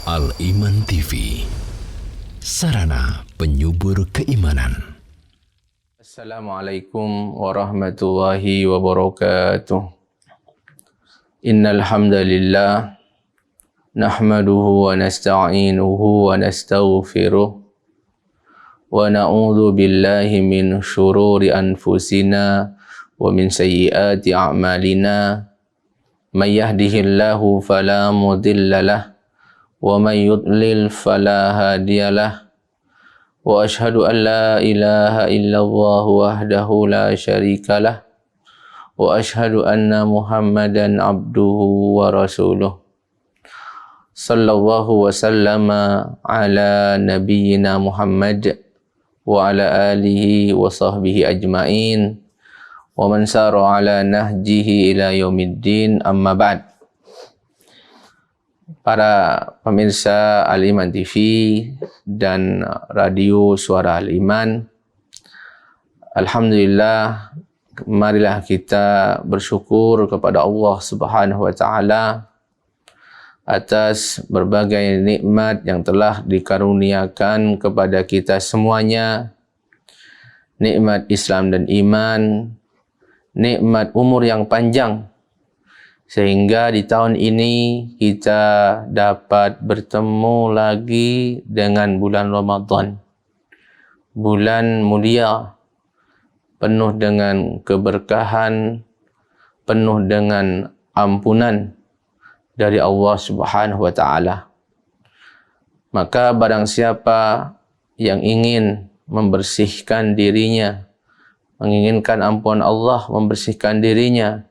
Al-Iman TV, sarana penyubur keimanan. Assalamualaikum warahmatullahi wabarakatuh. Innal hamdalillah nahmaduhu wa nasta'inuhu wa nastaghfiruh wa na'udzu billahi min syururi anfusina wa min sayyiati a'malina. May yahdihillahu fala mudhillalah wa may yudlil fala hadiyalah. Wa ashhadu an la ilaha illallah wahdahu la syarikalah wa ashhadu anna Muhammadan abduhu wa rasuluh. Sallallahu wa sallama ala nabiyyina Muhammad wa ala alihi wa sahbihi ajma'in wa man sara ala nahjihi ila yaumiddin, amma ba'd. Para pemirsa Al-Iman TV dan radio Suara Al-Iman, alhamdulillah, marilah kita bersyukur kepada Allah Subhanahu wa taala atas berbagai nikmat yang telah dikaruniakan kepada kita semuanya. Nikmat Islam dan iman, nikmat umur yang panjang, sehingga di tahun ini kita dapat bertemu lagi dengan bulan Ramadan. Bulan mulia, penuh dengan keberkahan, penuh dengan ampunan dari Allah Subhanahu wa taala. Maka barang siapa yang ingin membersihkan dirinya, menginginkan ampunan Allah, membersihkan dirinya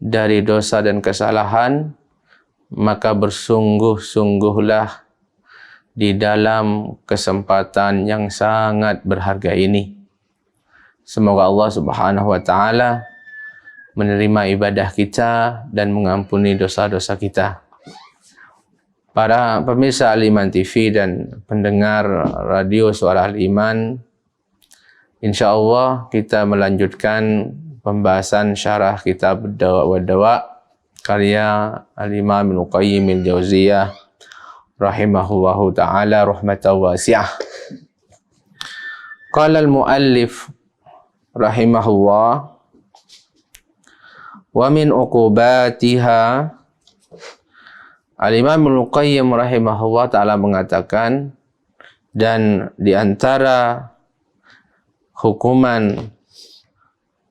dari dosa dan kesalahan, maka bersungguh-sungguhlah di dalam kesempatan yang sangat berharga ini. Semoga Allah Subhanahu wa taala menerima ibadah kita dan mengampuni dosa-dosa kita. Para pemirsa Al-Iman TV dan pendengar radio Suara Al-Iman, insyaallah kita melanjutkan pembahasan syarah kitab Dawa wa Dawa karya Al-Imam Ibnu Qayyim al-Jauziyah rahimahullahu taala rahmatan wasi'ah. Qala al-muallif rahimahullah, wa min uqubatiha, Al-Imam Ibnu Qayyim rahimahullah taala mengatakan, dan di antara hukuman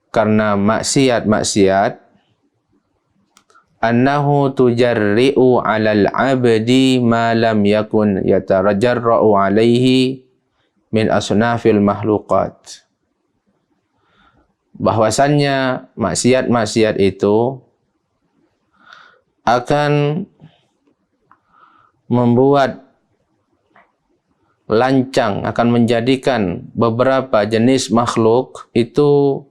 karena maksiat-maksiat, annahu tujarri'u 'alal 'abdi ma lam yakun yatarajarra'u 'alaihi min asnafil makhluqat. Bahwasannya maksiat-maksiat itu akan membuat lancang, akan menjadikan beberapa jenis makhluk itu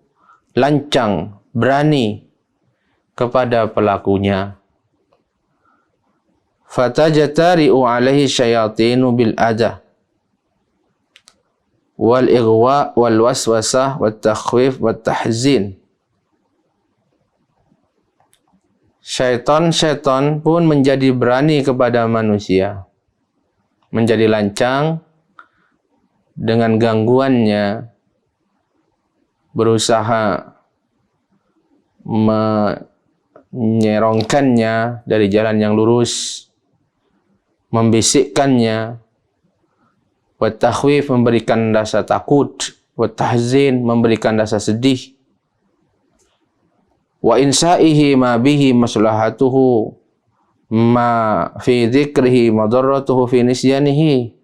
lancang, berani kepada pelakunya. Fatajtari'u alaihi syayatinu bil adha wal ighwa wal waswasah wat takhwif wat tahzin. Syaitan pun menjadi berani kepada manusia, menjadi lancang dengan gangguannya, berusaha menyerongkannya dari jalan yang lurus, membisikkannya, wa takhwif, memberikan rasa takut, wa tahzin, memberikan rasa sedih, wa insaihi ma bihi maslahatuhu ma fi dzikrihi madarratuhu fi nisyanihi,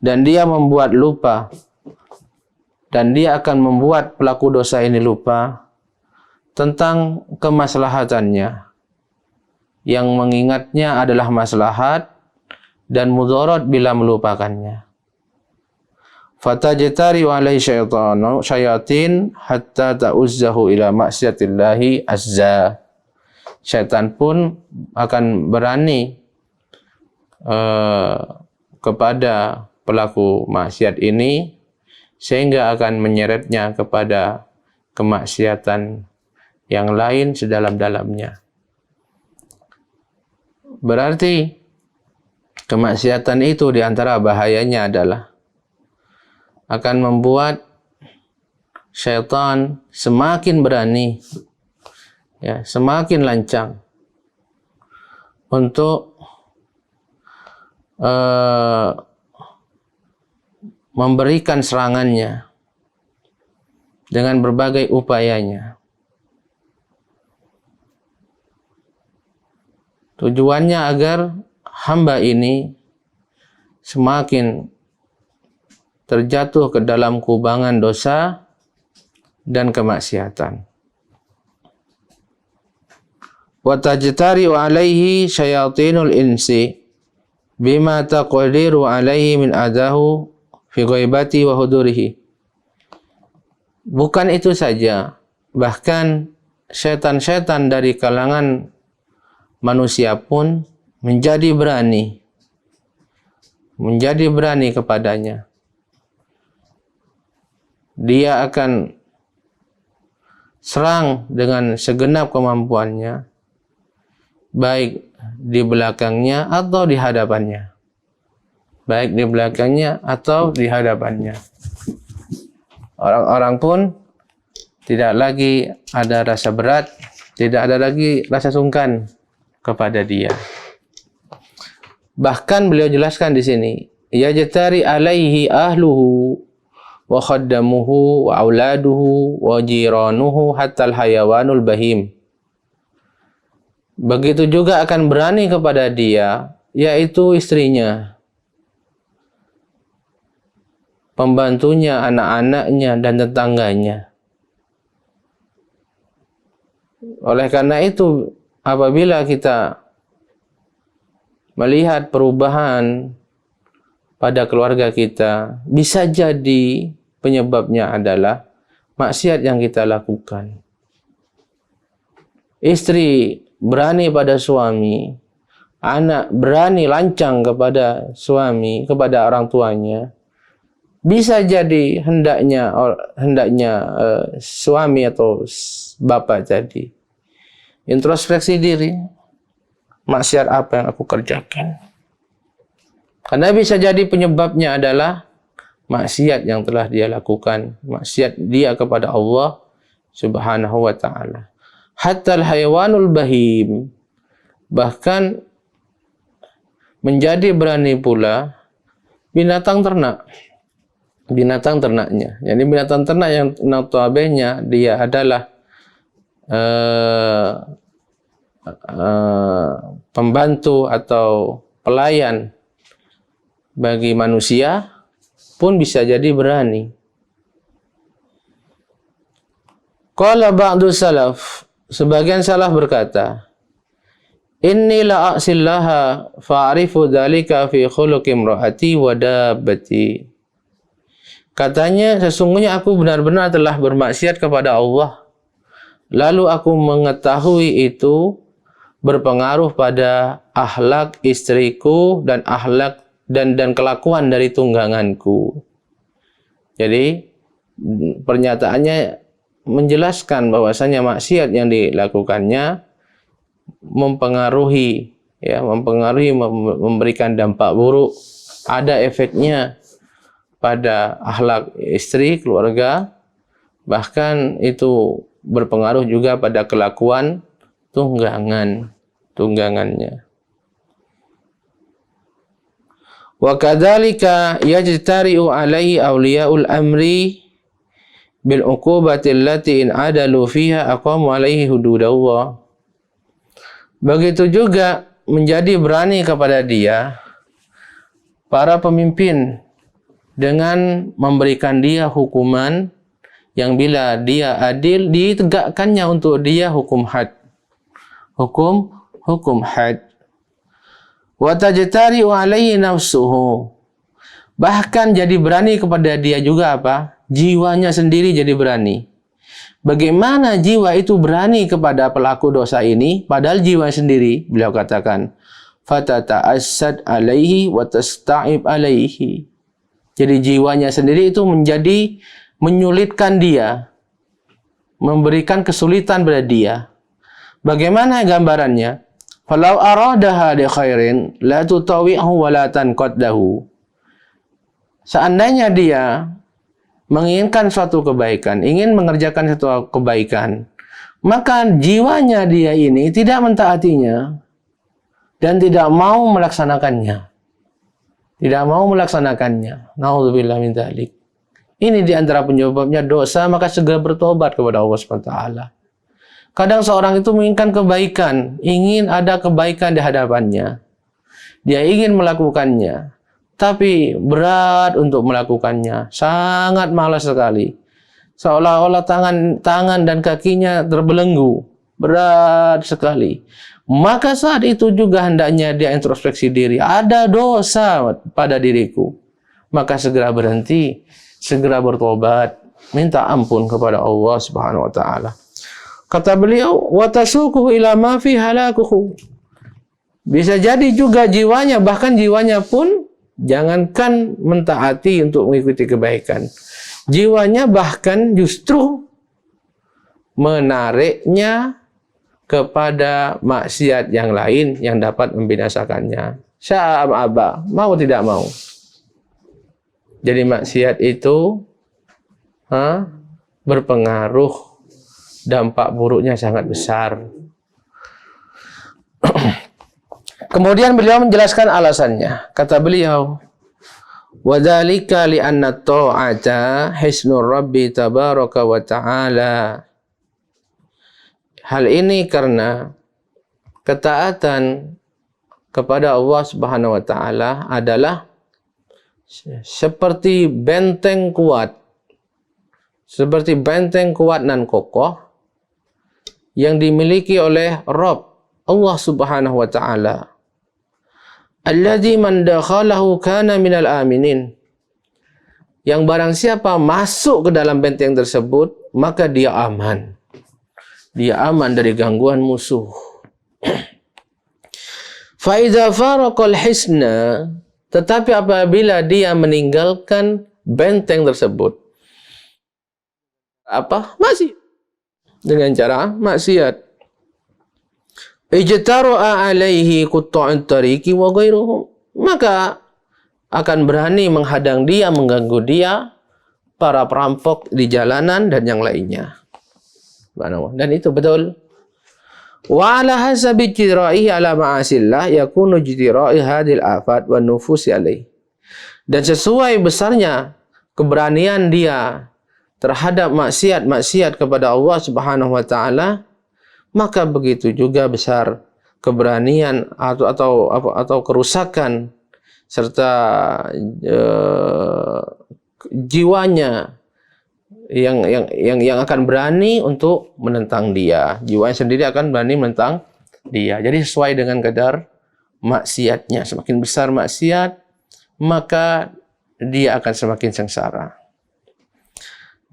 dan dia membuat lupa, dan dia akan membuat pelaku dosa ini lupa tentang kemaslahatannya. Yang mengingatnya adalah maslahat dan mudarat bila melupakannya. Fatajtari alaihi syayatin hatta ta'uzzahu ila maksiyatillahi azza. Syaitan pun akan berani kepada pelaku maksiat ini, sehingga akan menyeretnya kepada kemaksiatan yang lain sedalam-dalamnya. Berarti Kemaksiatan itu di antara bahayanya adalah akan membuat syaitan semakin berani, ya, semakin lancang untuk memberikan serangannya dengan berbagai upayanya. Tujuannya agar hamba ini semakin terjatuh ke dalam kubangan dosa dan kemaksiatan. Wa tajtari'u alaihi syayatinul insi bima taqdiru alaihi min adahu fi ghaibati wa hudurihi. Bukan itu saja, bahkan setan-setan dari kalangan manusia pun menjadi berani kepadanya. Dia akan serang dengan segenap kemampuannya, baik di belakangnya atau di hadapannya. Baik di belakangnya atau di hadapannya. Orang-orang pun tidak lagi ada rasa berat, tidak ada lagi rasa sungkan kepada dia. Bahkan beliau jelaskan di sini, yajtari alaihi ahluhu wa khaddamuhu wa auladuhu wa jiranuhu hatta al-hayawanul bahim. Begitu juga akan berani kepada dia, yaitu istrinya, pembantunya, anak-anaknya, dan tetangganya. Oleh karena itu, apabila kita melihat perubahan pada keluarga kita, bisa jadi penyebabnya adalah maksiat yang kita lakukan. Istri berani pada suami, anak berani lancang kepada suami, kepada orang tuanya. Bisa jadi hendaknya suami atau bapak jadi introspeksi diri, maksiat apa yang aku kerjakan. Karena bisa jadi penyebabnya adalah maksiat yang telah dia lakukan, maksiat dia kepada Allah Subhanahu wa ta'ala. Hatta al-hayawanul bahim, bahkan menjadi berani pula binatang ternak. Binatang ternaknya. Jadi binatang ternak yang notabene dia adalah pembantu atau pelayan bagi manusia pun bisa jadi berani. Qala ba'du salaf, sebagian salaf berkata, inni la a'sillaha fa'arifu dzalika fi khuluqi imraati wa dabbati. Katanya, sesungguhnya aku benar-benar telah bermaksiat kepada Allah, lalu aku mengetahui itu berpengaruh pada akhlak istriku dan akhlak dan kelakuan dari tungganganku. Jadi pernyataannya menjelaskan bahwasanya maksiat yang dilakukannya mempengaruhi, memberikan dampak buruk, ada efeknya pada akhlak istri, keluarga, bahkan itu berpengaruh juga pada kelakuan tunggangannya. Wa kadzalika yajtari'u alaihi awliyaul amri bil uqubati allati in adalu fiha aqamu alaihi hududallah. Begitu juga menjadi berani kepada dia para pemimpin dengan memberikan dia hukuman yang bila dia adil ditegakkannya untuk dia hukum had. Hukum had. Wa tajtari'u alaihi nafsuhu. Bahkan jadi berani kepada dia juga apa? Jiwanya sendiri jadi berani. Bagaimana jiwa itu berani kepada pelaku dosa ini padahal jiwa sendiri, beliau katakan, fatata'assad alaihi wa tasta'ib alaihi. Jadi jiwanya sendiri itu menjadi menyulitkan dia, memberikan kesulitan pada dia. Bagaimana gambarannya? Falau aradaha li khairin la tutawi'hu wa la tanqaddahu. Seandainya dia menginginkan suatu kebaikan, ingin mengerjakan suatu kebaikan, maka jiwanya dia ini tidak mentaatinya dan tidak mau melaksanakannya. Tidak mau melaksanakannya. Nauzubillah min dzalik. Ini di antara penyebabnya dosa, maka segera bertobat kepada Allah Subhanahu wa taala. Kadang seorang itu menginginkan kebaikan, ingin ada kebaikan di hadapannya. Dia ingin melakukannya, tapi berat untuk melakukannya. Sangat malas sekali. Seolah-olah tangan dan kakinya terbelenggu. Berat sekali. Maka saat itu juga hendaknya dia introspeksi diri. Ada dosa pada diriku. Maka segera berhenti, segera bertobat, minta ampun kepada Allah Subhanahu wa taala. Kata beliau, wa tasuquhu ila ma fi halakuhu. Bisa jadi juga jiwanya, bahkan jiwanya pun jangankan mentaati untuk mengikuti kebaikan. Jiwanya bahkan justru menariknya kepada maksiat yang lain yang dapat membinasakannya. Sya'a aba, mau tidak mau. Jadi maksiat itu berpengaruh, dampak buruknya sangat besar. Kemudian beliau menjelaskan alasannya. Kata beliau, wa dzalika li anna ta'ata hisnur rabbi tabaraka wa ta'ala. Hal ini karena ketaatan kepada Allah Subhanahu wa taala adalah seperti benteng kuat. Seperti benteng kuat dan kokoh yang dimiliki oleh Rabb Allah Subhanahu wa taala. Alladzi man dakhalahu kana minal aminin. Yang barang siapa masuk ke dalam benteng tersebut, maka dia aman. Dia aman dari gangguan musuh. Fa idza faraqal hisna, tetapi apabila dia meninggalkan benteng tersebut, apa? Masih dengan cara maksiat. Ijtara'a alaihi qutta'ut tariqi wa ghairuhum. Maka akan berani menghadang dia, mengganggu dia, para perampok di jalanan dan yang lainnya. Dan itu betul. Wa ala hasabi ijtira'ihi ala ma'asillah yakunu ijtira'i hadhil afat wa nufusi alaihi. Dan sesuai besarnya keberanian dia terhadap maksiat kepada Allah Subhanahu wa taala, maka begitu juga besar keberanian atau kerusakan serta jiwanya yang akan berani untuk menentang dia. Jiwanya sendiri akan berani menentang dia. Jadi sesuai dengan kadar maksiatnya. Semakin besar maksiat, maka dia akan semakin sengsara.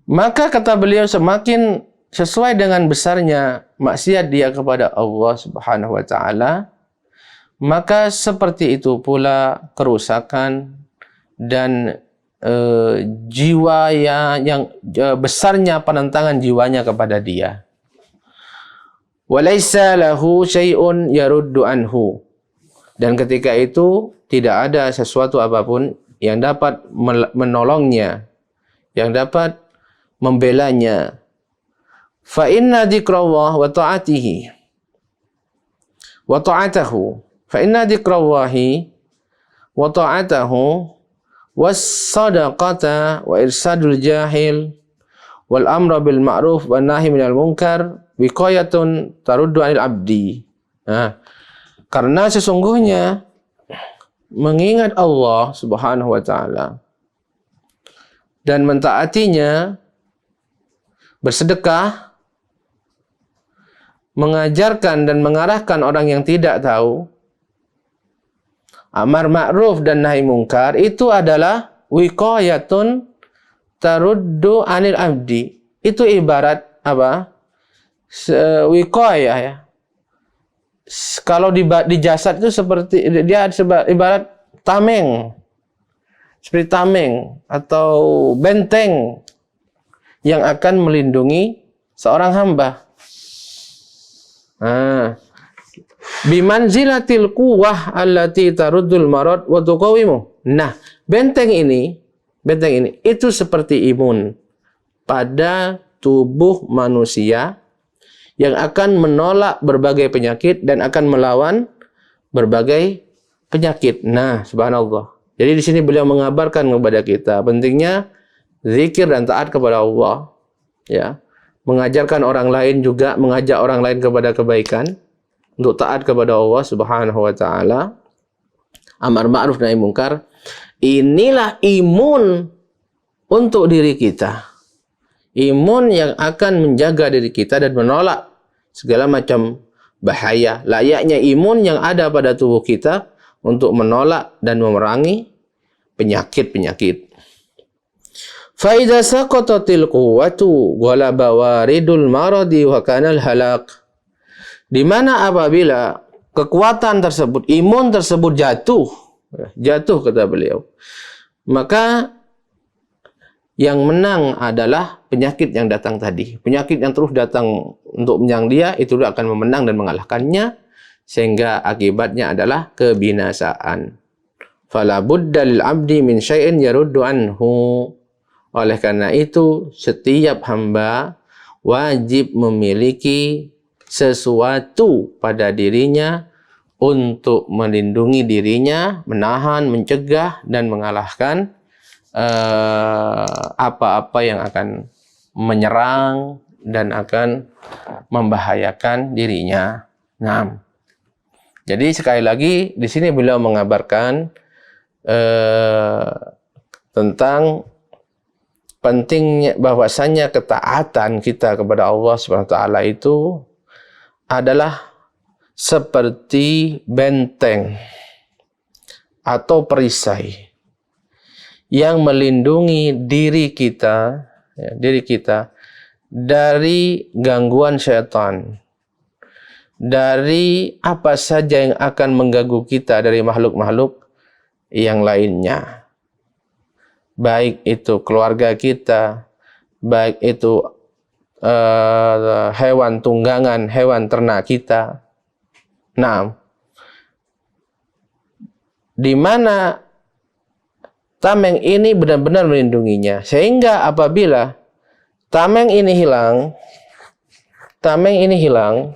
Maka kata beliau, semakin sesuai dengan besarnya maksiat dia kepada Allah Subhanahu wa taala, maka seperti itu pula kerusakan dan jiwa yang besarnya penentangan jiwanya kepada dia. Walaysa lahu syai'un yaruddu anhu. Dan ketika itu tidak ada sesuatu apapun yang dapat menolongnya, yang dapat membelanya. Fa inna dzikrallah wa ta'atihi wa ta'atahu. Fa inna dzikrallahi wa ta'atahu was-sadaqata wa irsadul jahil wal amra bil ma'ruf wan nahi minal munkar wiqayatun taruddu 'anil abdi. Nah, karena sesungguhnya mengingat Allah Subhanahu wa taala dan mentaatinya, bersedekah, mengajarkan dan mengarahkan orang yang tidak tahu, amar ma'ruf dan nahi mungkar, itu adalah wiqayatun taruddu 'anil abdi. Itu ibarat apa? Wiqayah ya. Kalau di jasad itu seperti dia ibarat tameng. Seperti tameng atau benteng yang akan melindungi seorang hamba. Bimanzilatil quwwah allati taruddul marad wa tuqawimu. Nah, benteng ini itu seperti imun pada tubuh manusia yang akan menolak berbagai penyakit dan akan melawan berbagai penyakit. Nah, subhanallah. Jadi di sini beliau mengabarkan kepada kita pentingnya zikir dan taat kepada Allah, ya. Mengajarkan orang lain juga, mengajak orang lain kepada kebaikan, untuk taat kepada Allah Subhanahu wa taala, amar ma'ruf nahi munkar. Inilah imun untuk diri kita. Imun yang akan menjaga diri kita dan menolak segala macam bahaya. Layaknya imun yang ada pada tubuh kita untuk menolak dan memerangi penyakit-penyakit. Fa idza saqatatil quwwatu ghalaba waridul maradi wa kanal halak. Di mana apabila kekuatan tersebut, imun tersebut jatuh kata beliau, maka yang menang adalah penyakit yang datang tadi. Penyakit yang terus datang untuk menyerang dia, itu akan memenang dan mengalahkannya, sehingga akibatnya adalah kebinasaan. Fala budda lil abdi min syai'in yaruddu anhu. Oleh karena itu, setiap hamba wajib memiliki sesuatu pada dirinya untuk melindungi dirinya, menahan, mencegah, dan mengalahkan apa-apa yang akan menyerang dan akan membahayakan dirinya. Nah, jadi sekali lagi di sini beliau mengabarkan tentang pentingnya bahwasanya ketaatan kita kepada Allah Subhanahu wa taala itu adalah seperti benteng atau perisai yang melindungi diri kita dari gangguan syaitan, dari apa saja yang akan mengganggu kita dari makhluk-makhluk yang lainnya. Baik itu keluarga kita, baik itu hewan tunggangan, hewan ternak kita. Nah, di mana tameng ini benar-benar melindunginya, sehingga apabila tameng ini hilang,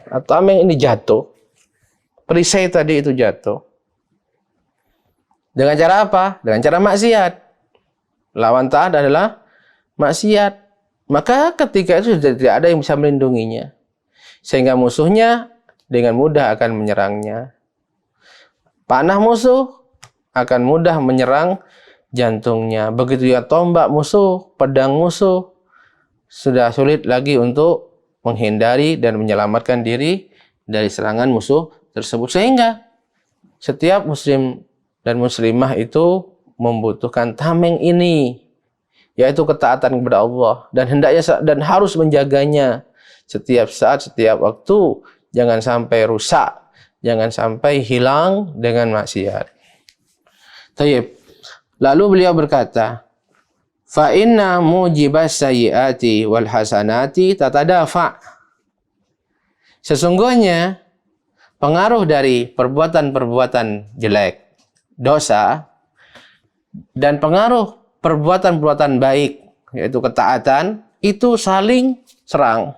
atau tameng ini jatuh, perisai tadi itu jatuh, dengan cara apa? Dengan cara maksiat. Lawan taat adalah maksiat. Maka ketika itu sudah tidak ada yang bisa melindunginya, sehingga musuhnya dengan mudah akan menyerangnya. Panah musuh akan mudah menyerang jantungnya. Begitu ya tombak musuh, pedang musuh, sudah sulit lagi untuk menghindari dan menyelamatkan diri dari serangan musuh tersebut. Sehingga setiap muslim dan muslimah itu membutuhkan tameng ini, yaitu ketaatan kepada Allah, dan hendaknya dan harus menjaganya setiap saat, setiap waktu, jangan sampai rusak, jangan sampai hilang dengan maksiat. Tayyib. Lalu beliau berkata, fa inna mujibas sayyiati wal hasanati tatadafa. Sesungguhnya pengaruh dari perbuatan-perbuatan jelek, dosa, dan pengaruh perbuatan-perbuatan baik, yaitu ketaatan, itu saling serang.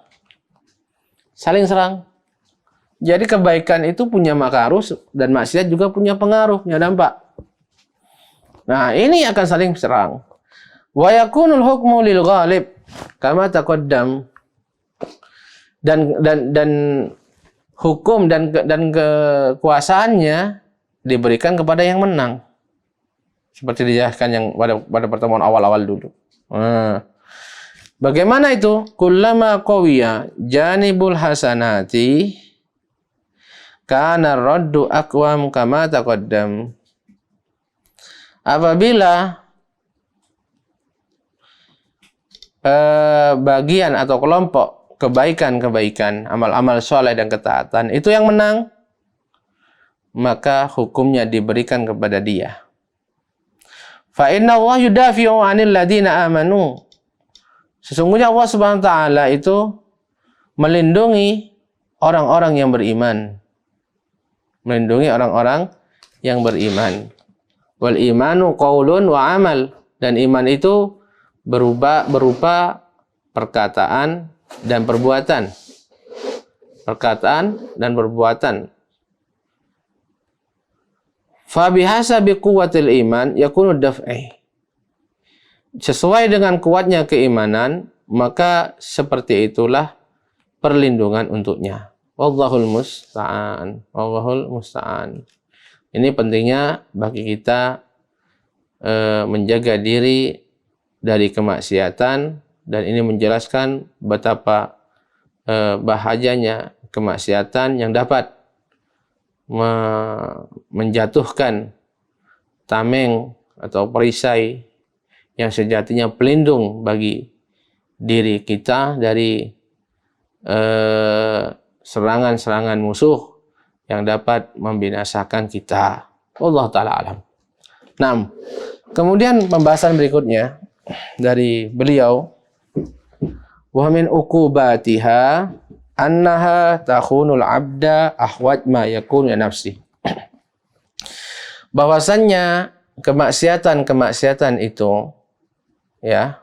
Saling serang. Jadi kebaikan itu punya pengaruh dan maksiat juga punya pengaruh, punya dampak. Nah, ini akan saling serang. Wa yakunul hukmu lil ghalib kama taqaddam. Dan hukum dan kekuasaannya diberikan kepada yang menang. Seperti dijelaskan yang pada pertemuan awal-awal dulu. Bagaimana itu? Kullama qawiya janibul hasanati kana raddu aqwam kama taqaddam. Apabila bagian atau kelompok kebaikan-kebaikan, amal-amal soleh dan ketaatan itu yang menang, maka hukumnya diberikan kepada dia. Fa inna Allah yudafi'u 'anil ladina amanu. Sesungguhnya Allah Subhanahu wa taala itu melindungi orang-orang yang beriman. melindungi orang-orang yang beriman. Wal imanu qaulun wa amal, dan iman itu berupa perkataan dan perbuatan. Perkataan dan perbuatan. Fa bihasabi quwwatil iman yakunu daf'i. Sesuai dengan kuatnya keimanan, maka seperti itulah perlindungan untuknya. Wallahul musta'an. Wallahul musta'an. Ini pentingnya bagi kita menjaga diri dari kemaksiatan, dan ini menjelaskan betapa bahayanya kemaksiatan yang dapat menjatuhkan tameng atau perisai yang sejatinya pelindung bagi diri kita dari serangan-serangan musuh yang dapat membinasakan kita. Wallahu ta'ala alam. Nah, kemudian pembahasan berikutnya dari beliau, wa min uqubatiha annaha takhunul abda ahwaj ma yakun ya nafsi. Bahwasannya kemaksiatan itu ya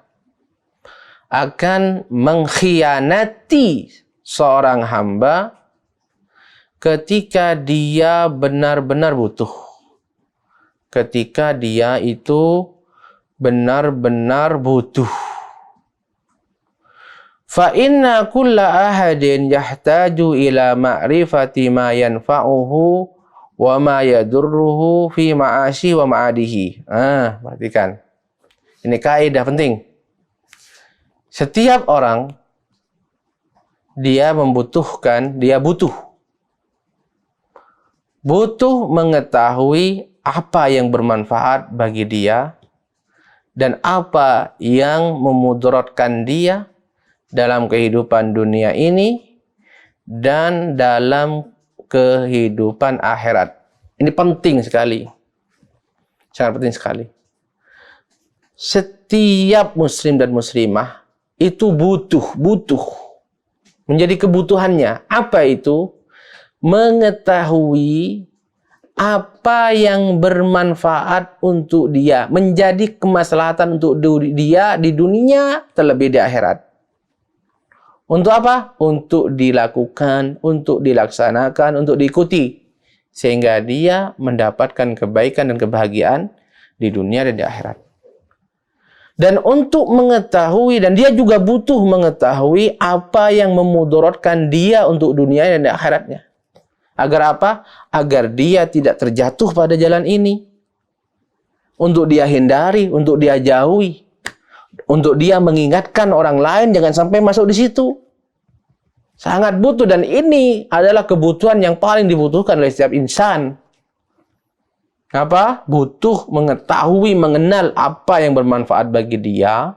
akan mengkhianati seorang hamba ketika dia benar-benar butuh. Ketika dia itu benar-benar butuh. Fa inna kulla ahadin yahtaju ila ma'rifati ma yanfa'uhu wa ma yadurruhu fi ma'ashi wa ma'adihi. Perhatikan. Ini kaidah penting. Setiap orang dia butuh mengetahui apa yang bermanfaat bagi dia dan apa yang memudaratkan dia dalam kehidupan dunia ini dan dalam kehidupan akhirat. Ini penting sekali. Sangat penting sekali. Setiap muslim dan muslimah itu butuh menjadi kebutuhannya. Apa itu? Mengetahui apa yang bermanfaat untuk dia, menjadi kemaslahatan untuk dia di dunia terlebih di akhirat. Untuk apa? Untuk dilakukan, untuk dilaksanakan, untuk diikuti, sehingga dia mendapatkan kebaikan dan kebahagiaan di dunia dan di akhirat. Dan untuk mengetahui, dan dia juga butuh mengetahui apa yang memudaratkan dia untuk dunia dan di akhiratnya. Agar apa? Agar dia tidak terjatuh pada jalan ini. Untuk dia hindari, untuk dia jauhi. Untuk dia mengingatkan orang lain jangan sampai masuk di situ. Sangat butuh, dan ini adalah kebutuhan yang paling dibutuhkan oleh setiap insan. Apa? Butuh mengetahui, mengenal apa yang bermanfaat bagi dia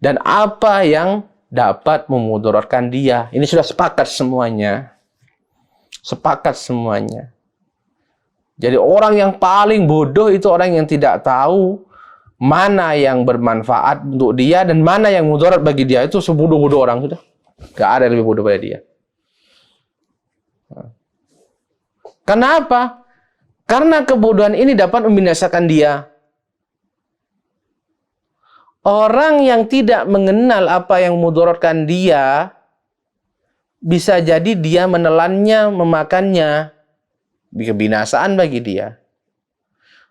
dan apa yang dapat memudaratkan dia. Ini sudah sepakat semuanya. Sepakat semuanya. Jadi orang yang paling bodoh itu orang yang tidak tahu mana yang bermanfaat untuk dia dan mana yang mudarat bagi dia. Itu sebodoh-bodoh orang sudah. Gak ada yang lebih bodoh pada dia. Kenapa? Karena kebodohan ini dapat membinasakan dia. Orang yang tidak mengenal apa yang mudaratkan dia, bisa jadi dia menelannya, memakannya, kebinasaan bagi dia.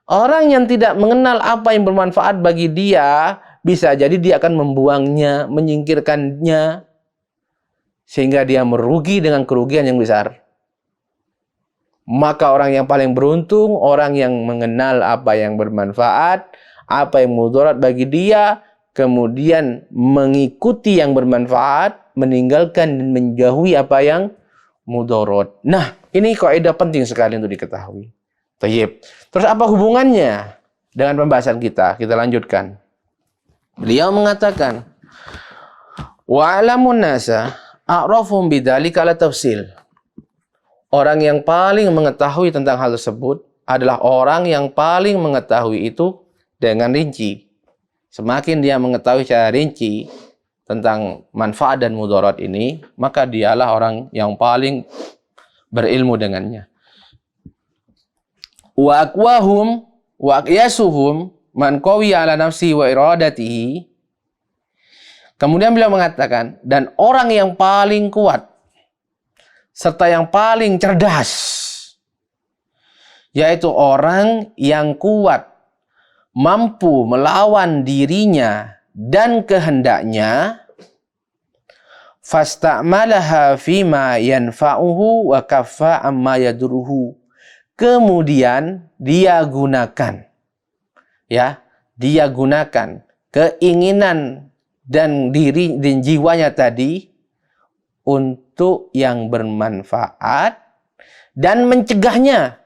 Orang yang tidak mengenal apa yang bermanfaat bagi dia, bisa jadi dia akan membuangnya, menyingkirkannya, sehingga dia merugi dengan kerugian yang besar. Maka orang yang paling beruntung, orang yang mengenal apa yang bermanfaat, apa yang mudarat bagi dia, kemudian mengikuti yang bermanfaat, meninggalkan dan menjauhi apa yang mudarat. Nah, ini kaidah penting sekali untuk diketahui. Tayyib. Terus apa hubungannya dengan pembahasan kita? Kita lanjutkan. Beliau mengatakan, wa alamun nasa a'rafum bidzalika la tafsil. Orang yang paling mengetahui tentang hal tersebut adalah orang yang paling mengetahui itu dengan rinci. Semakin dia mengetahui secara rinci tentang manfaat dan mudarat ini, maka dialah orang yang paling berilmu dengannya. wa aqwahum wa aqyasuhum man qawiya ala nafsi wa iradatihi. Kemudian beliau mengatakan, dan orang yang paling kuat serta yang paling cerdas, yaitu orang yang kuat mampu melawan dirinya dan kehendaknya, fastamalaha fima yanfa'uhu wa kaffa amma yadurruhu. Kemudian dia gunakan, dia gunakan keinginan dan diri dan jiwanya tadi untuk yang bermanfaat dan mencegahnya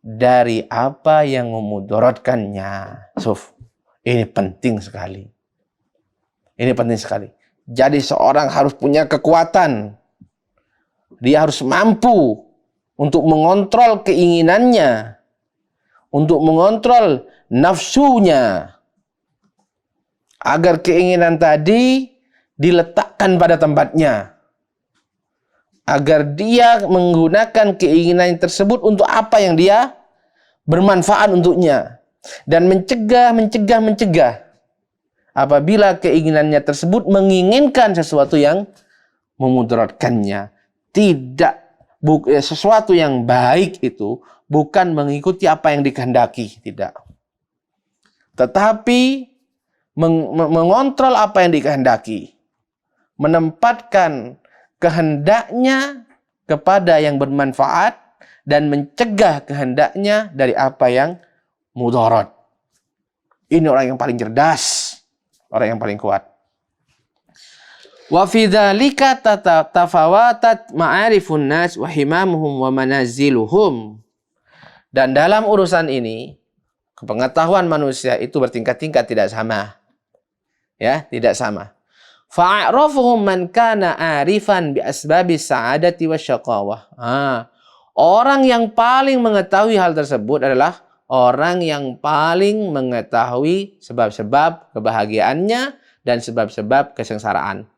dari apa yang memudaratkannya. Ini penting sekali. Ini penting sekali. Jadi seorang harus punya kekuatan. Dia harus mampu untuk mengontrol keinginannya, untuk mengontrol nafsunya, agar keinginan tadi diletakkan pada tempatnya, agar dia menggunakan keinginan tersebut untuk apa yang dia bermanfaat untuknya, dan mencegah apabila keinginannya tersebut menginginkan sesuatu yang memudaratkannya. Sesuatu yang baik itu bukan mengikuti apa yang dikehendaki, tidak. Tetapi mengontrol apa yang dikehendaki, menempatkan kehendaknya kepada yang bermanfaat dan mencegah kehendaknya dari apa yang mudarat. Ini orang yang paling cerdas, orang yang paling kuat. Wa fi dzalika tafawatat ma'arifun nas wa himamuhum wa manaziluhum. Dan dalam urusan ini, pengetahuan manusia itu bertingkat-tingkat, tidak sama. Ya, tidak sama. Fa'arafuhum man kana arifan bi asbabis sa'adati wasyaqawah. Orang yang paling mengetahui hal tersebut adalah orang yang paling mengetahui sebab-sebab kebahagiaannya dan sebab-sebab kesengsaraan.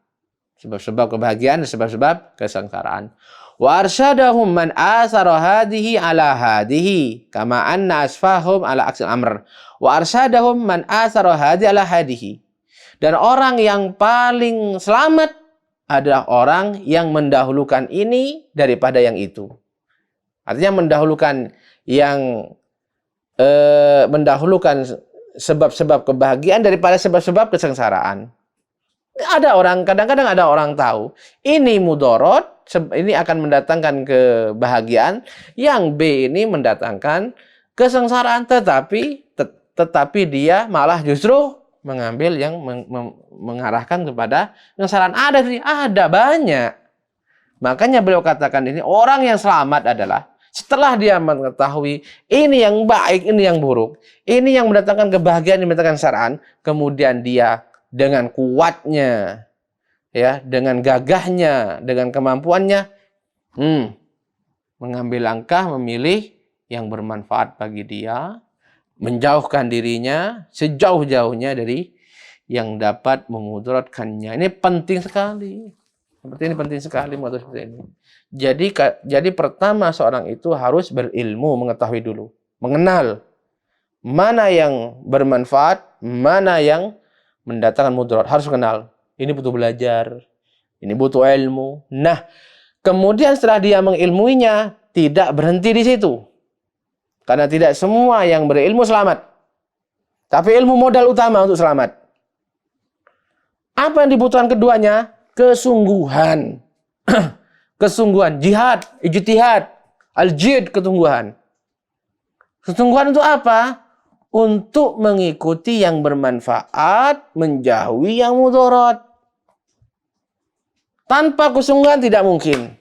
Sebab-sebab kebahagiaan dan sebab-sebab kesengsaraan. Wa arsyadahum man asara hadhihi ala hadhihi kama anna asfahum ala aksil amr. Wa arsyadahum man asara hadhihi ala hadhihi. Dan orang yang paling selamat adalah orang yang mendahulukan ini daripada yang itu. Artinya mendahulukan sebab-sebab kebahagiaan daripada sebab-sebab kesengsaraan. Ada orang, kadang-kadang ada orang tahu ini mudarat, ini akan mendatangkan kebahagiaan, yang B ini mendatangkan kesengsaraan, tetapi dia malah justru mengambil yang mengarahkan kepada kesengsaraan. Ada banyak. Makanya beliau katakan ini orang yang selamat adalah setelah dia mengetahui ini yang baik, ini yang buruk, ini yang mendatangkan kebahagiaan, ini mendatangkan kesengsaraan, kemudian dia dengan kuatnya, dengan gagahnya, dengan kemampuannya, mengambil langkah, memilih yang bermanfaat bagi dia, menjauhkan dirinya sejauh-jauhnya dari yang dapat memudaratkannya. Ini penting sekali. Seperti ini penting sekali mengatur seperti ini. Jadi pertama seorang itu harus berilmu, mengetahui dulu, mengenal mana yang bermanfaat, mana yang mendatangkan mudarat. Harus kenal. Ini butuh belajar, ini butuh ilmu. Nah, kemudian setelah dia mengilmuinya, tidak berhenti di situ. Karena tidak semua yang berilmu selamat. Tapi ilmu modal utama untuk selamat. Apa yang dibutuhkan keduanya? Kesungguhan. Kesungguhan. Jihad. Ijtihad. Al-jid. Ketungguhan. Kesungguhan untuk apa? Untuk mengikuti yang bermanfaat, menjauhi yang mudarat. Tanpa kesungguhan tidak mungkin.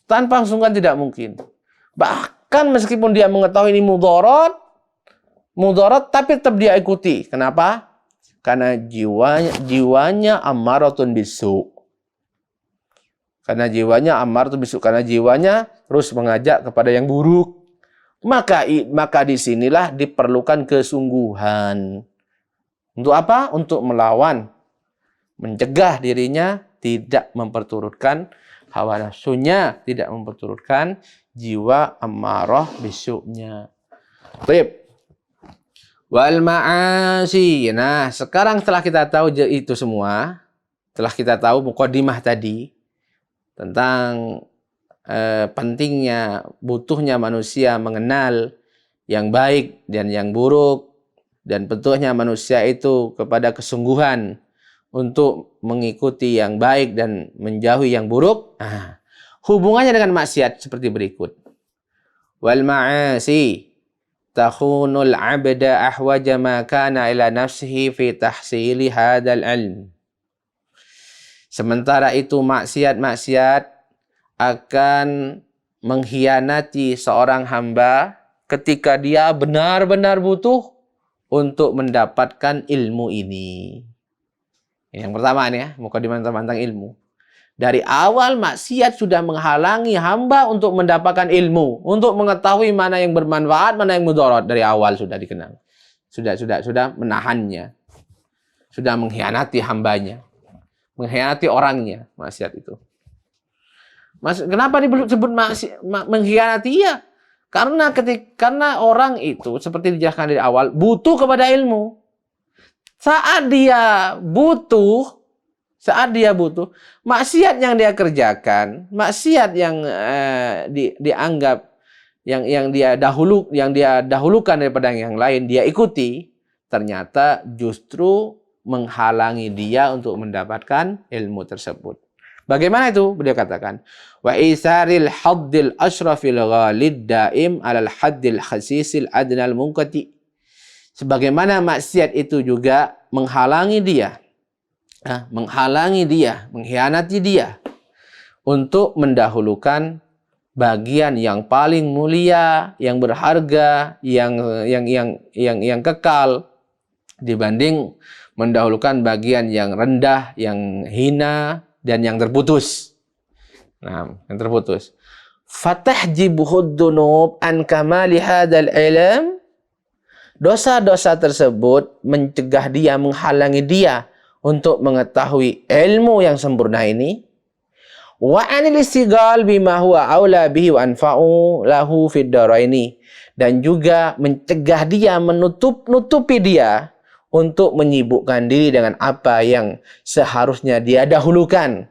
Tanpa kesungguhan tidak mungkin. Bahkan meskipun dia mengetahui ini mudarat, tapi tetap dia ikuti. Kenapa? Karena jiwanya ammaratun bisu. Karena jiwanya ammaratun bisu. Karena jiwanya terus mengajak kepada yang buruk. Maka disinilah diperlukan kesungguhan. Untuk apa? Untuk melawan. Mencegah dirinya tidak memperturutkan hawa nafsunya, tidak memperturutkan jiwa ammarah bisyu'nya. Baik. Wal ma'asi. Nah, sekarang setelah kita tahu itu semua, setelah kita tahu mukadimah tadi tentang pentingnya, butuhnya manusia mengenal yang baik dan yang buruk, dan bentuknya manusia itu kepada kesungguhan untuk mengikuti yang baik dan menjauhi yang buruk. Nah, hubungannya dengan maksiat seperti berikut. Wal ma'asi takhunul 'abda ahwaja ma kana ila nafsihi fi tahsili hadzal ilm. Sementara itu maksiat-maksiat akan mengkhianati seorang hamba ketika dia benar-benar butuh untuk mendapatkan ilmu ini. Yang pertama nih ya, mukadimah tentang ilmu. Dari awal maksiat sudah menghalangi hamba untuk mendapatkan ilmu, untuk mengetahui mana yang bermanfaat, mana yang mudarat. Dari awal sudah dikenal. Sudah menahannya. Sudah mengkhianati hambanya. Mengkhianati orangnya, maksiat itu. Kenapa disebut mengkhianati? Ya, karena orang itu seperti dijelaskan dari awal butuh kepada ilmu. Saat dia butuh, maksiat yang dia kerjakan, maksiat yang dianggap yang dia dahulukan daripada yang lain, dia ikuti, ternyata justru menghalangi dia untuk mendapatkan ilmu tersebut. Bagaimana itu? Beliau katakan, wa isaril haddil ashrafil ghalid daim alal haddil khasisil adnal munqati. Sebagaimana maksiat itu juga menghalangi dia, mengkhianati dia untuk mendahulukan bagian yang paling mulia, yang berharga, yang kekal dibanding mendahulukan bagian yang rendah, yang hina, dan yang terputus. Nah, yang terputus. Fatahjibuhud dunub an kamali hadzal ilm. Dosa-dosa tersebut mencegah dia, menghalangi dia untuk mengetahui ilmu yang sempurna ini. Wa anil istighal bima huwa aula bihi wa anfa'u lahu fid daraini. Dan juga mencegah dia, menutupi dia untuk menyibukkan diri dengan apa yang seharusnya dia dahulukan,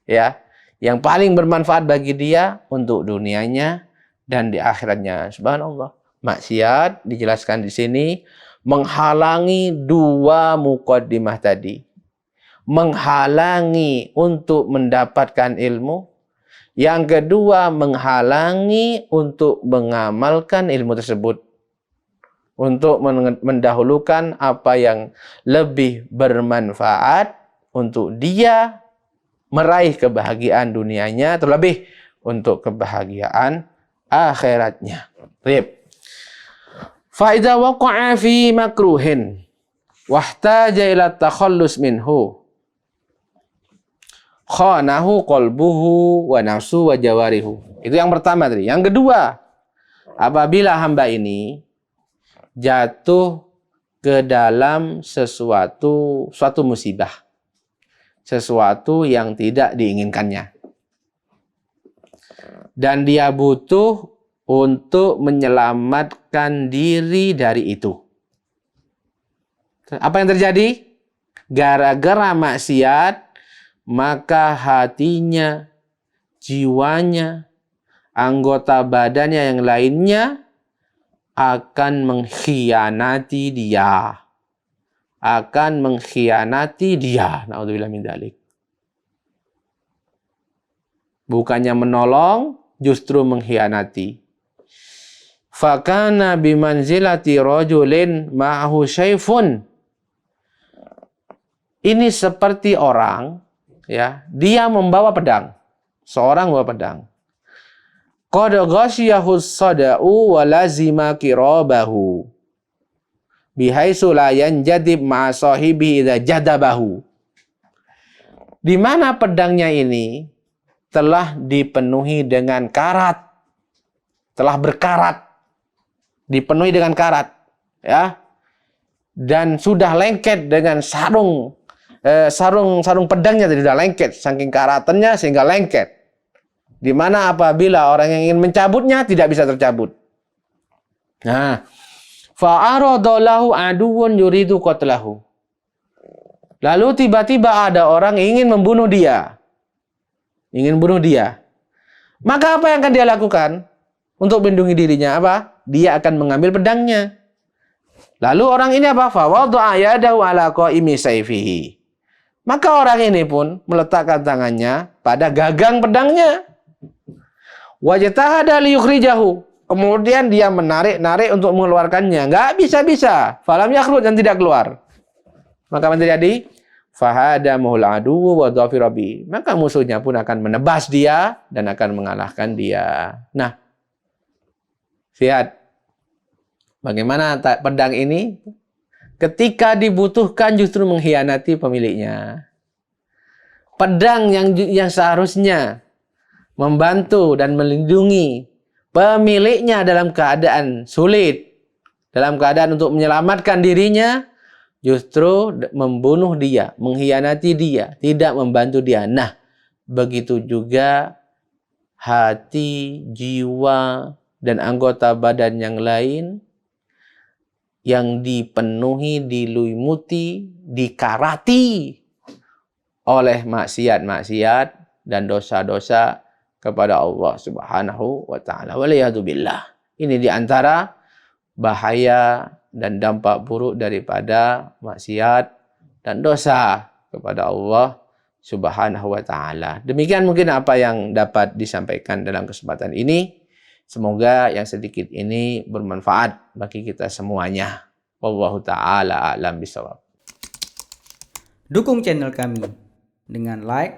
ya, yang paling bermanfaat bagi dia untuk dunianya dan di akhiratnya. Subhanallah. Maksiat dijelaskan di sini menghalangi dua muqaddimah tadi. Menghalangi untuk mendapatkan ilmu. Yang kedua, menghalangi untuk mengamalkan ilmu tersebut. Untuk mendahulukan apa yang lebih bermanfaat untuk dia meraih kebahagiaan dunianya, terlebih untuk kebahagiaan akhiratnya. Baik. Fa idza waqa'a fi makruhin wahtaja ila takhallus minhu khanahu qalbuhu wa nafsu wa jawarihu. Itu yang pertama tadi. Yang kedua, apabila hamba ini jatuh ke dalam suatu musibah, sesuatu yang tidak diinginkannya, dan dia butuh untuk menyelamatkan diri dari itu. Apa yang terjadi? Gara-gara maksiat, maka hatinya, jiwanya, anggota badannya yang lainnya akan mengkhianati dia. Na'udzubillah min dzalik. Bukannya menolong, justru mengkhianati. Fakana bimanzilati rajulin ma'ahu syai'fun. Ini seperti orang, ya, dia membawa pedang. Seorang membawa pedang. Qad ghasyiyahu as-sada'u wa lazima kirabahu bihaitsu la yanjadib ma'a sahibi idza jadabahu. Di mana pedangnya ini telah dipenuhi dengan karat, telah berkarat, dipenuhi dengan karat, ya, dan sudah lengket dengan sarung pedangnya tadi sudah lengket, saking karatannya sehingga lengket. Di mana apabila orang yang ingin mencabutnya tidak bisa tercabut. Nah, fa'aradolahu aduwwun yuridu qatlahu. Lalu tiba-tiba ada orang yang ingin membunuh dia. Ingin bunuh dia. Maka apa yang akan dia lakukan? Untuk melindungi dirinya apa? Dia akan mengambil pedangnya. Lalu orang ini apa? Fawadha'a yadahu ala qa'imi sayfihi. Maka orang ini pun meletakkan tangannya pada gagang pedangnya. Wajtahada liyukhrijahu. Kemudian dia menarik-narik untuk mengeluarkannya. Enggak bisa-bisa. Falam yakhruj, dan tidak keluar. Maka apa terjadi? Fahadamuhul aduwwu wa dhafira bi. Maka musuhnya pun akan menebas dia dan akan mengalahkan dia. Nah, lihat bagaimana pedang ini ketika dibutuhkan justru mengkhianati pemiliknya. Pedang yang seharusnya membantu dan melindungi pemiliknya dalam keadaan sulit, dalam keadaan untuk menyelamatkan dirinya, justru membunuh dia, mengkhianati dia, tidak membantu dia. Nah, begitu juga hati, jiwa, dan anggota badan yang lain yang dipenuhi, diluimuti, dikarati oleh maksiat-maksiat dan dosa-dosa kepada Allah Subhanahu wa taala. Waliyadzubillah. Ini diantara bahaya dan dampak buruk daripada maksiat dan dosa kepada Allah Subhanahu wa taala. Demikian mungkin apa yang dapat disampaikan dalam kesempatan ini. Semoga yang sedikit ini bermanfaat bagi kita semuanya. Wallahu taala a'lam bishawab. Dukung channel kami dengan like,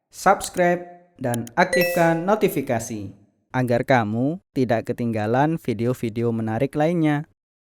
subscribe, dan aktifkan notifikasi agar kamu tidak ketinggalan video-video menarik lainnya.